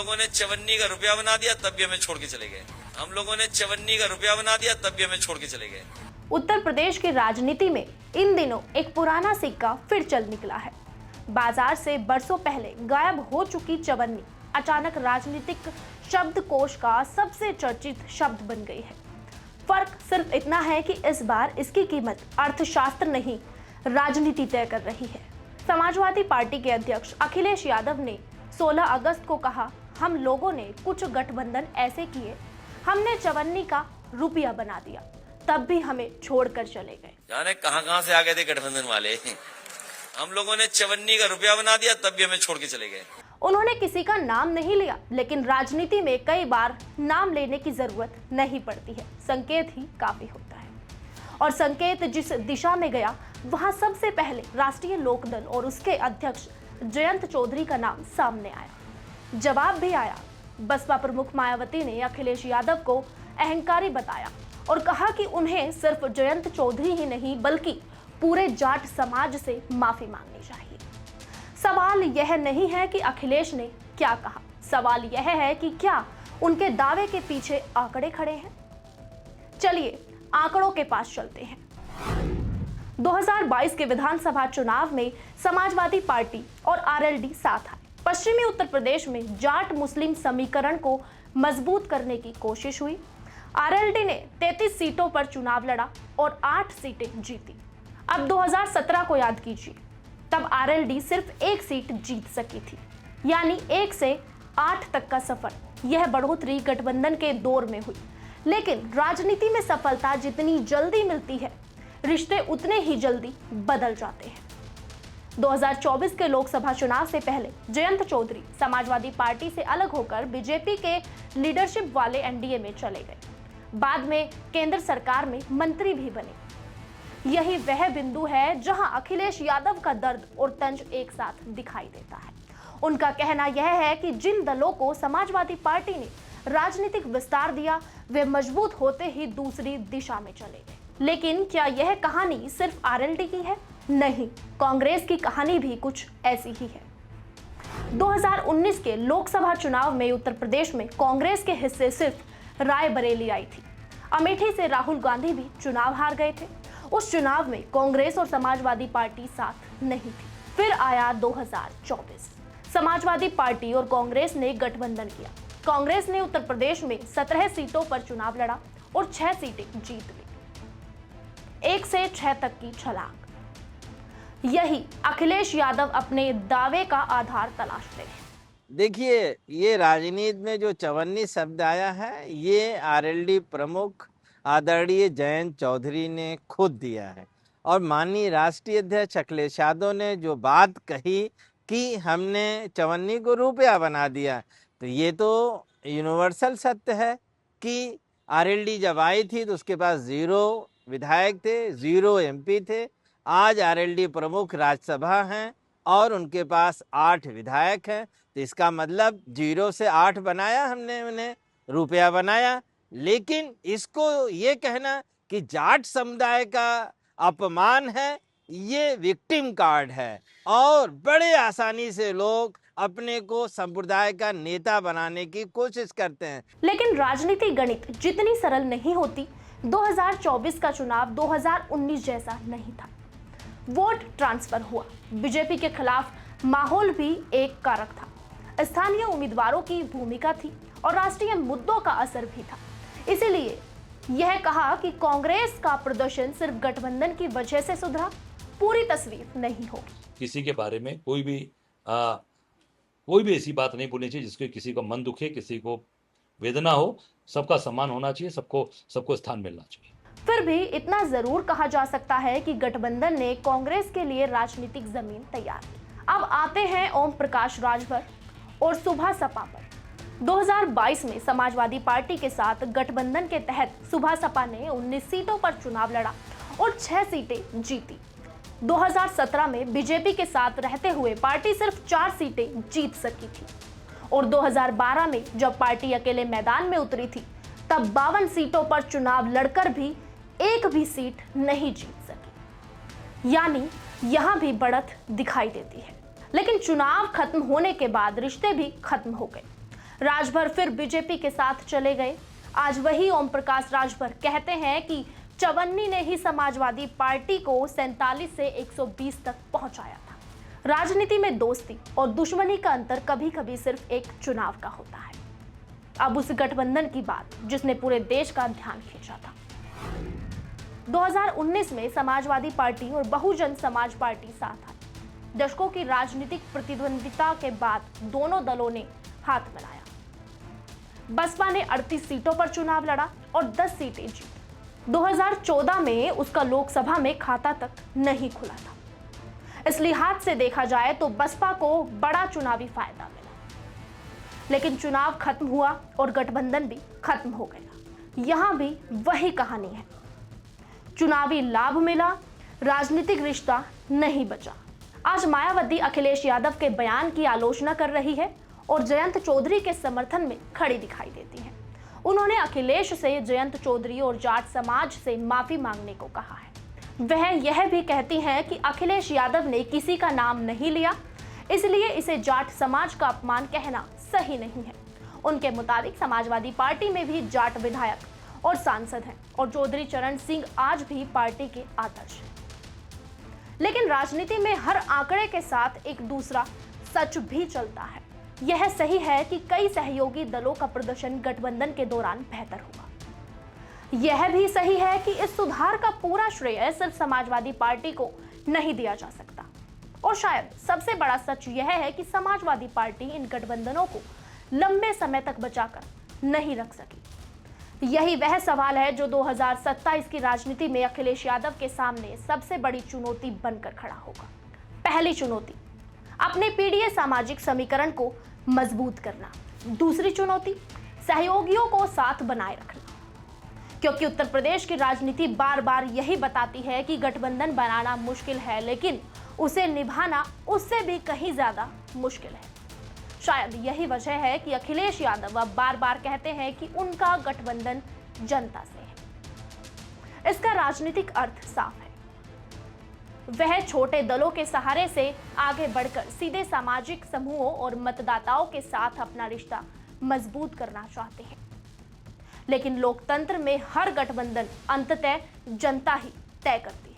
लोगों ने चवन्नी का रुपया बना दिया तब भी हमें छोड़ के चले गए। हम लोगों ने चवन्नी का रुपया बना दिया तब भी हमें छोड़ के चले गए। उत्तर प्रदेश की राजनीति में इन दिनों एक पुराना सिक्का फिर चल निकला है। बाजार से बरसों पहले गायब हो चुकी चवन्नी अचानक राजनीतिक शब्दकोश का सबसे चर्चित शब्द बन गई है। फर्क सिर्फ इतना है कि इस बार इसकी कीमत अर्थशास्त्र नहीं, राजनीति तय कर रही है। समाजवादी पार्टी के अध्यक्ष अखिलेश यादव ने 16 अगस्त को कहा, हम लोगों ने कुछ गठबंधन ऐसे किए, हमने चवन्नी का रुपया बना दिया, तब भी हमें छोड़कर चले गए। जाने कहां से आ गए थे गठबंधन वाले। हम लोगों ने चवन्नी का रुपया बना दिया तब भी हमें छोड़ के चले गए। उन्होंने किसी का नाम नहीं लिया, लेकिन राजनीति में कई बार नाम लेने की जरूरत नहीं पड़ती है, संकेत ही काफी होता है। और संकेत जिस दिशा में गया, वहां सबसे पहले राष्ट्रीय लोकदल और उसके अध्यक्ष जयंत चौधरी का नाम सामने आया। जवाब भी आया। बसपा प्रमुख मायावती ने अखिलेश यादव को अहंकारी बताया और कहा कि उन्हें सिर्फ जयंत चौधरी ही नहीं बल्कि पूरे जाट समाज से माफी मांगनी चाहिए। सवाल यह नहीं है कि अखिलेश ने क्या कहा, सवाल यह है कि क्या उनके दावे के पीछे आंकड़े खड़े हैं। चलिए आंकड़ों के पास चलते हैं। 2022 के विधानसभा चुनाव में समाजवादी पार्टी और आरएलडी साथ आए। पश्चिमी उत्तर प्रदेश में जाट मुस्लिम समीकरण को मजबूत करने की कोशिश हुई। आरएलडी ने 33 सीटों पर चुनाव लड़ा और 8 सीटें जीती। अब 2017 को याद कीजिए, तब आरएलडी सिर्फ 1 सीट जीत सकी थी, यानी 1 से 8 तक का सफर। यह बढ़ोतरी गठबंधन के दौर में हुई, लेकिन राजनीति में सफलता जितनी जल्दी मिलती है, रिश्ते उतने ही जल्दी बदल जाते हैं। 2024 के लोकसभा चुनाव से पहले जयंत चौधरी समाजवादी पार्टी से अलग होकर बीजेपी के लीडरशिप वाले एनडीए में चले गए। बाद में केंद्र सरकार में मंत्री भी बने। यही वह बिंदु है जहां अखिलेश यादव का दर्द और तंज एक साथ दिखाई देता है। उनका कहना यह है कि जिन दलों को समाजवादी पार्टी ने राजनीतिक विस्तार दिया, वे मजबूत होते ही दूसरी दिशा में चले गए। लेकिन क्या यह कहानी सिर्फ आरएलडी की है? नहीं, कांग्रेस की कहानी भी कुछ ऐसी ही है। 2019 के लोकसभा चुनाव में उत्तर प्रदेश में कांग्रेस के हिस्से सिर्फ रायबरेली आई थी। अमेठी से राहुल गांधी भी चुनाव हार गए थे। उस चुनाव में कांग्रेस और समाजवादी पार्टी साथ नहीं थी। फिर आया 2024। समाजवादी पार्टी और कांग्रेस ने गठबंधन किया। कांग्रेस ने उत्तर प्रदेश में 17 सीटों पर चुनाव लड़ा और 6 सीटें जीत ली। 1 से 6 तक की छलांग। यही अखिलेश यादव अपने दावे का आधार तलाशते हैं। देखिए, ये राजनीति में जो चवन्नी शब्द आया है, ये आरएलडी प्रमुख आदरणीय जयंत चौधरी ने खुद दिया है। और माननीय राष्ट्रीय अध्यक्ष अखिलेश यादव ने जो बात कही कि हमने चवन्नी को रुपया बना दिया, तो ये तो यूनिवर्सल सत्य है कि आरएलडी जब आई थी तो उसके पास 0 विधायक थे, 0 एमपी थे। आज आरएलडी प्रमुख राज्यसभा हैं और उनके पास 8 विधायक हैं। तो इसका मतलब 0 से 8 बनाया हमने, उन्हें रुपया बनाया। लेकिन इसको ये कहना कि जाट समुदाय का अपमान है, ये विक्टिम कार्ड है और बड़े आसानी से लोग अपने को संप्रदाय का नेता बनाने की कोशिश करते हैं। लेकिन राजनीति गणित जितनी सरल नहीं होती, 2024 का चुनाव 2019 जैसा नहीं था। वोट ट्रांसफर हुआ, बीजेपी के खिलाफ माहौल भी एक कारक था, स्थानीय उम्मीदवारों की भूमिका थी और राष्ट्रीय मुद्दों का असर भी था। इसीलिए यह कहा कि कांग्रेस का प्रदर्शन सिर्फ गठबंधन की वजह से सुधरा, पूरी तस्वीर नहीं होगी। किसी के बारे में कोई भी ऐसी बात नहीं बोलनी चाहिए जिसके किसी को मन दुखे, किसी को वेदना हो। सबका सम्मान होना चाहिए, सबको स्थान मिलना चाहिए। फिर भी इतना जरूर कहा जा सकता है कि गठबंधन ने कांग्रेस के लिए राजनीतिक जमीन तैयार की। अब आते हैं ओम प्रकाश राजभर और सुभा सपा पर। 2022 में समाजवादी पार्टी के साथ गठबंधन के तहत सुभा सपा ने 19 सीटों पर चुनाव लड़ा और 6 सीटें जीती। 2017 में बीजेपी के साथ रहते हुए पार्टी सिर्फ 4 सीटें जीत सकी थी और 2012 में जब पार्टी अकेले मैदान में उतरी थी, तब 52 सीटों पर चुनाव लड़कर भी एक भी सीट नहीं जीत सकी। यानी यहां भी बढ़त दिखाई देती है। लेकिन चुनाव खत्म होने के बाद रिश्ते भी खत्म हो गए। राजभर फिर बीजेपी के साथ चले गए। आज वही ओम प्रकाश राजभर कहते हैं कि चवन्नी ने ही समाजवादी पार्टी को 47 से 120 तक पहुंचाया था। राजनीति में दोस्ती और दुश्मनी का अंतर कभी कभी सिर्फ एक चुनाव का होता है। अब उस गठबंधन की बात जिसने पूरे देश का ध्यान खींचा था। 2019 में समाजवादी पार्टी और बहुजन समाज पार्टी साथ आई। दशकों की राजनीतिक प्रतिद्वंदिता के बाद दोनों दलों ने हाथ मिलाया। बसपा ने 38 सीटों पर चुनाव लड़ा और 10 सीटें जीती। 2014 में उसका लोकसभा में खाता तक नहीं खुला था। इस लिहाज से देखा जाए तो बसपा को बड़ा चुनावी फायदा मिला। लेकिन चुनाव खत्म हुआ और गठबंधन भी खत्म हो गया। यहां भी वही कहानी है। चुनावी लाभ मिला, राजनीतिक रिश्ता नहीं बचा। आज मायावती अखिलेश यादव के बयान की आलोचना कर रही है और जयंत चौधरी के समर्थन में खड़ी दिखाई देती है। उन्होंने अखिलेश से जयंत चौधरी और जाट समाज से माफी मांगने को कहा है। वह यह भी कहती हैं कि अखिलेश यादव ने किसी का नाम नहीं लिया, इसलिए इसे जाट समाज का अपमान कहना सही नहीं है। उनके मुताबिक समाजवादी पार्टी में भी जाट विधायक और सांसद हैं और चौधरी चरण सिंह आज भी पार्टी के आदर्श हैं। लेकिन राजनीति में हर आंकड़े के साथ एक दूसरा सच भी चलता है। यह सही है कि कई सहयोगी दलों का प्रदर्शन गठबंधन के दौरान बेहतर हुआ। यह भी सही है कि इस सुधार का पूरा श्रेय सिर्फ समाजवादी पार्टी को नहीं दिया जा सकता। और शायद सबसे बड़ा सच यह है कि समाजवादी पार्टी इन गठबंधनों को लंबे समय तक बचाकर नहीं रख सकी। यही वह सवाल है जो 2027 की राजनीति में अखिलेश यादव के सामने सबसे बड़ी चुनौती बनकर खड़ा होगा। पहली चुनौती, अपने पीढ़ीय सामाजिक समीकरण को मजबूत करना। दूसरी चुनौती, सहयोगियों को साथ बनाए रखना। क्योंकि उत्तर प्रदेश की राजनीति बार बार यही बताती है कि गठबंधन बनाना मुश्किल है, लेकिन उसे निभाना उससे भी कहीं ज्यादा मुश्किल है। शायद यही वजह है कि अखिलेश यादव अब बार बार कहते हैं कि उनका गठबंधन जनता से है। इसका राजनीतिक अर्थ साफ है। वह छोटे दलों के सहारे से आगे बढ़कर सीधे सामाजिक समूहों और मतदाताओं के साथ अपना रिश्ता मजबूत करना चाहते हैं। लेकिन लोकतंत्र में हर गठबंधन अंततः जनता ही तय करती है।